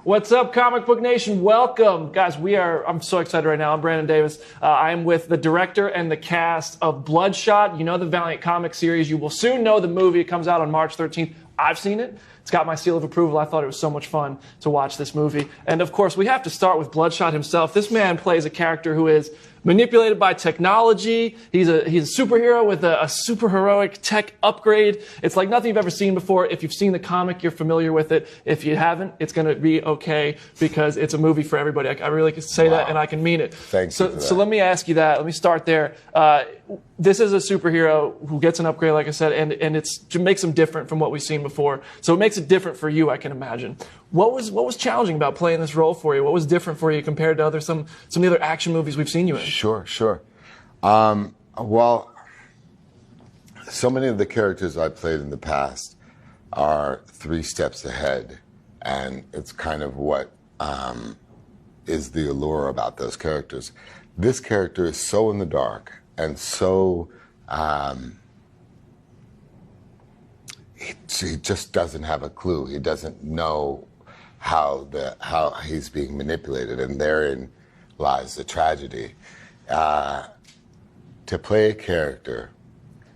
What's up, Comic Book Nation? Welcome. Guys, I'm so excited right now. I'm Brandon Davis. I'm with the director and the cast of Bloodshot. You know the Valiant comic series. You will soon know the movie. It comes out on March 13th. I've seen it. It's got my seal of approval. I thought it was so much fun to watch this movie. And of course, we have to start with Bloodshot himself. This man plays a character who is manipulated by technology. He's a superhero with a super heroic tech upgrade. It's like nothing you've ever seen before. If you've seen the comic, you're familiar with it. If you haven't, it's going to be okay because it's a movie for everybody. I really can say that, and I can mean it. Thanks. So let me ask you that. Let me start there. This is a superhero who gets an upgrade, like I said, and it makes him different from what we've seen before. So it makes it different for you, I can imagine. What was challenging about playing this role for you? What was different for you compared to some of the other action movies we've seen you in? Sure. Well, so many of the characters I played in the past are 3 steps ahead, and it's kind of what is the allure about those characters. This character is so in the dark and so he just doesn't have a clue. He doesn't know how he's being manipulated, and therein lies the tragedy. To play a character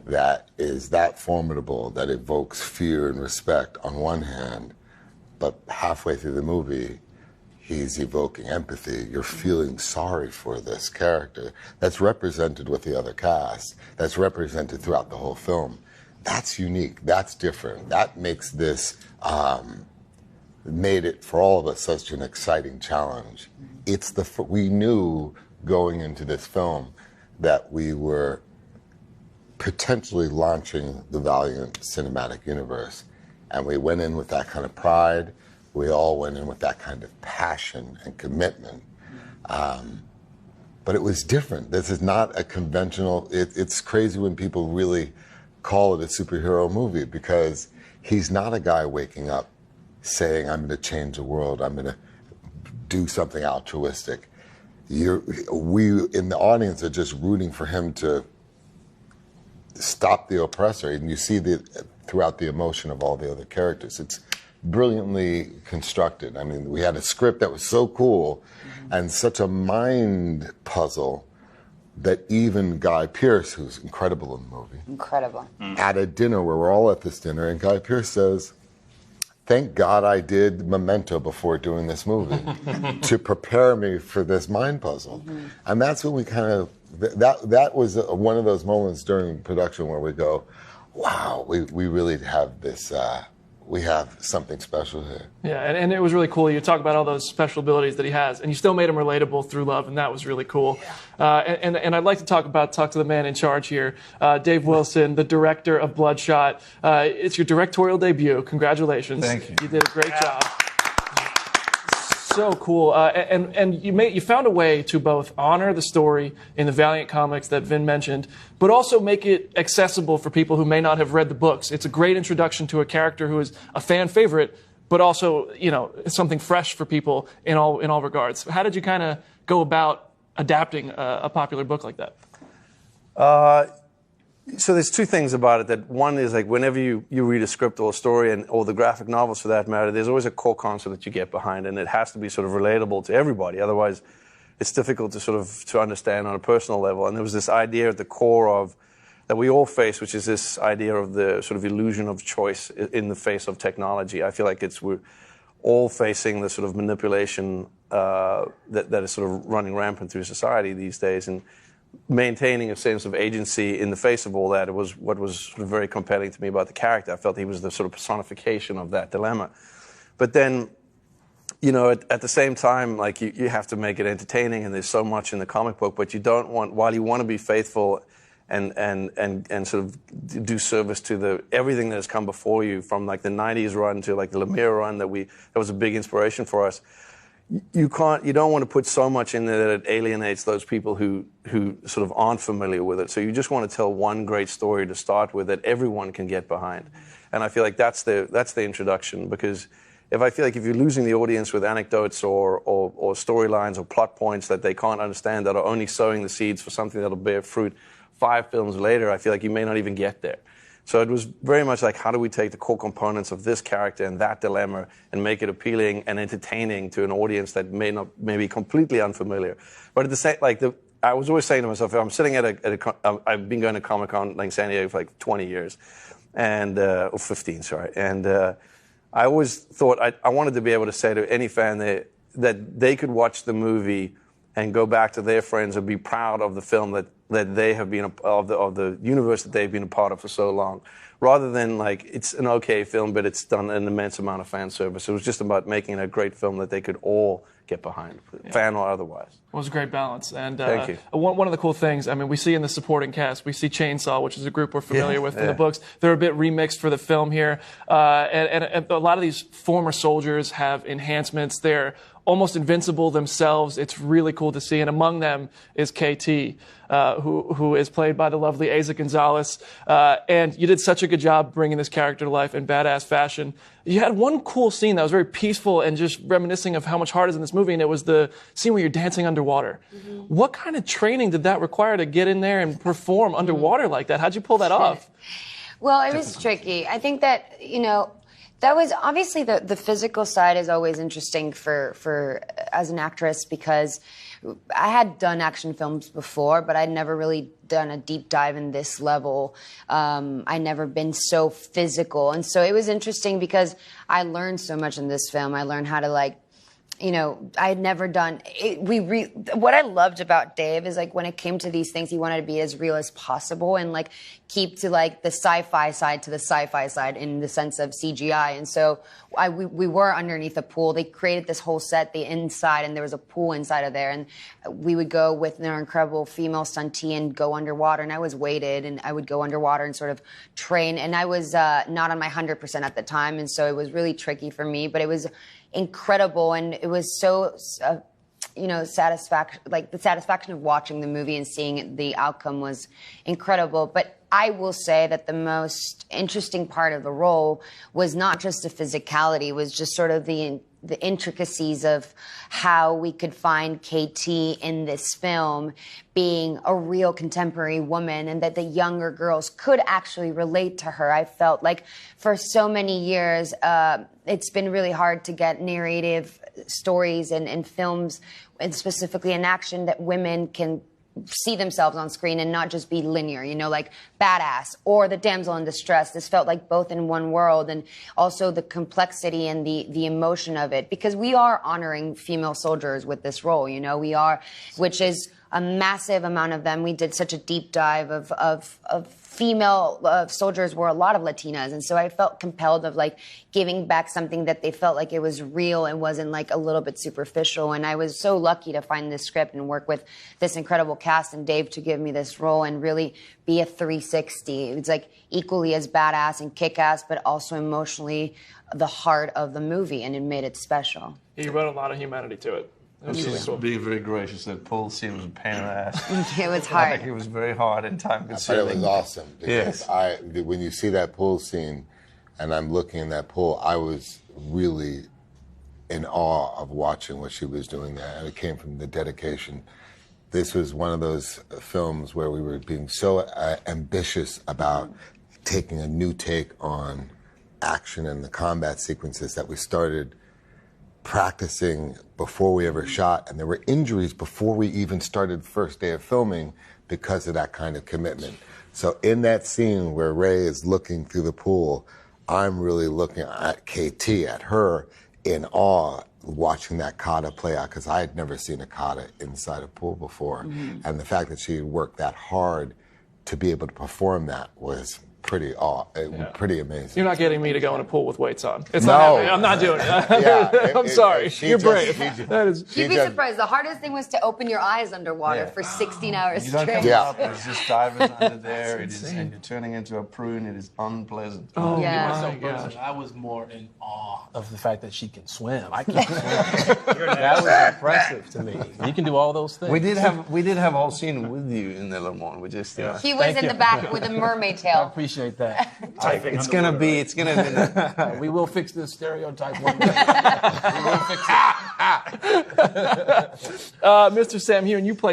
that is that formidable, that evokes fear and respect on one hand, but halfway through the movie, he's evoking empathy. You're feeling sorry for this character. That's represented with the other cast. That's represented throughout the whole film. That's unique. That's different. That makes this, made it for all of us such an exciting challenge. We knew going into this film that we were potentially launching the Valiant cinematic universe. And we went in with that kind of pride. We all went in with that kind of passion and commitment. But it was different. This is not a conventional, it's crazy when people really call it a superhero movie, because he's not a guy waking up saying, I'm going to change the world, I'm going to do something altruistic. We in the audience are just rooting for him to stop the oppressor, and you see throughout the emotion of all the other characters. It's brilliantly constructed. I mean, we had a script that was so cool and such a mind puzzle that even Guy Pearce, who's incredible in the movie, at a dinner where we're all at this dinner, and Guy Pearce says, thank God I did Memento before doing this movie to prepare me for this mind puzzle. And that's when we kind of, that was one of those moments during production where we go, wow, we really have this, we have something special here. Yeah, and it was really cool. You talk about all those special abilities that he has, and you still made him relatable through love, and that was really cool. And I'd like to talk to the man in charge here, Dave Wilson, the director of Bloodshot. It's your directorial debut. Congratulations. Thank you. You did a great job. So cool. And you found a way to both honor the story in the Valiant comics that Vin mentioned, but also make it accessible for people who may not have read the books. It's a great introduction to a character who is a fan favorite, but also, something fresh for people in all regards. How did you kind of go about adapting a popular book like that? So there's 2 things about it. That one is, like, whenever you read a script or a story, or the graphic novels for that matter, there's always a core concept that you get behind, and it has to be sort of relatable to everybody. Otherwise, it's difficult to understand on a personal level. And there was this idea at the core of that we all face, which is this idea of the sort of illusion of choice in the face of technology. I feel like we're all facing the sort of manipulation that is sort of running rampant through society these days, and maintaining a sense of agency in the face of all that. It was what was sort of very compelling to me about the character. I felt he was the sort of personification of that dilemma. But then, at the same time, like, you have to make it entertaining, and there's so much in the comic book, but you don't want, while you want to be faithful and sort of do service to everything that has come before you, from like the 90s run to like the Lemire run that was a big inspiration for us. You don't want to put so much in there that it alienates those people who sort of aren't familiar with it. So you just want to tell one great story to start with that everyone can get behind. And I feel like that's the introduction, because if you're losing the audience with anecdotes or storylines or plot points that they can't understand, that are only sowing the seeds for something that'll bear fruit 5 films later, I feel like you may not even get there. So it was very much like, how do we take the core components of this character and that dilemma and make it appealing and entertaining to an audience that may be completely unfamiliar. But at the same, I was always saying to myself, I'm sitting I've been going to Comic-Con like San Diego for like 20 years, or 15, sorry. And I always thought I wanted to be able to say to any fan that they could watch the movie and go back to their friends and be proud of the film that they have been of the universe that they've been a part of for so long, rather than like it's an okay film but it's done an immense amount of fan service. It was just about making a great film that they could all get behind, fan or otherwise. It was a great balance. And Thank you. One of the cool things, I mean, we see in the supporting cast, we see Chainsaw, which is a group we're familiar with from the books. They're a bit remixed for the film here. And a lot of these former soldiers have enhancements. They're almost invincible themselves. It's really cool to see. And among them is KT, who is played by the lovely Eiza Gonzalez. And you did such a good job bringing this character to life in badass fashion. You had one cool scene that was very peaceful and just reminiscing of how much heart is in this movie, and it was the scene where you're dancing underwater. Mm-hmm. What kind of training did that require to get in there and perform underwater like that? How'd you pull that off? Well, it was tricky. I think that, that was obviously the physical side is always interesting for as an actress, because I had done action films before, but I'd never really done a deep dive in this level. I'd never been so physical. And so it was interesting because I learned so much in this film. I learned how to I had never done it. What I loved about Dave is when it came to these things, he wanted to be as real as possible and keep to the sci-fi side to the sci-fi side in the sense of CGI. And so we were underneath a pool. They created this whole set, the inside, and there was a pool inside of there. And we would go with their incredible female stuntee and go underwater. And I was weighted, and I would go underwater and sort of train. And I was not on my 100% at the time, and so it was really tricky for me. But it was incredible, and it was so satisfaction, the satisfaction of watching the movie and seeing the outcome was incredible. But I will say that the most interesting part of the role was not just the physicality, it was just sort of the intricacies of how we could find KT in this film being a real contemporary woman, and that the younger girls could actually relate to her. I felt like for so many years, it's been really hard to get narrative stories and films, and specifically in action, that women can see themselves on screen and not just be linear, like badass or the damsel in distress. This felt like both in one world, and also the complexity and the emotion of it, because we are honoring female soldiers with this role, we are, which is a massive amount of them. We did such a deep dive of female soldiers were a lot of Latinas, and so I felt compelled of giving back something that they felt like it was real and wasn't a little bit superficial. And I was so lucky to find this script and work with this incredible cast and Dave to give me this role and really be a 360. It's equally as badass and kick-ass, but also emotionally the heart of the movie, and it made it special. You wrote a lot of humanity to it. She's being very gracious. That pool scene was a pain in the ass. It was hard. It was very hard and time consuming. It was awesome. Because when you see that pool scene, and I'm looking in that pool, I was really in awe of watching what she was doing there, and it came from the dedication. This was one of those films where we were being so ambitious about taking a new take on action and the combat sequences that we started practicing before we ever shot, and there were injuries before we even started the first day of filming because of that kind of commitment. So in that scene where Ray is looking through the pool, I'm really looking at KT, at her, in awe, watching that kata play out, because I had never seen a kata inside a pool before. Mm-hmm. And the fact that she had worked that hard to be able to perform that was pretty amazing. You're not getting me to go in a pool with weights on. It's not happening. I'm not doing it. I'm sorry. You're brave. You'd be surprised. The hardest thing was to open your eyes underwater for 16 hours straight. You don't come up, there's just divers under there. And you're turning into a prune. It is unpleasant. Oh, yeah. I was more in awe of the fact that she can swim. I can't swim. That was impressive to me. You can do all those things. We did have a whole scene with you in the Le Mans. We just, He was in the back with a mermaid tail. I appreciate that. It's gonna be. We will fix this stereotype one day. We will fix it. Mr. Sam Heron, you play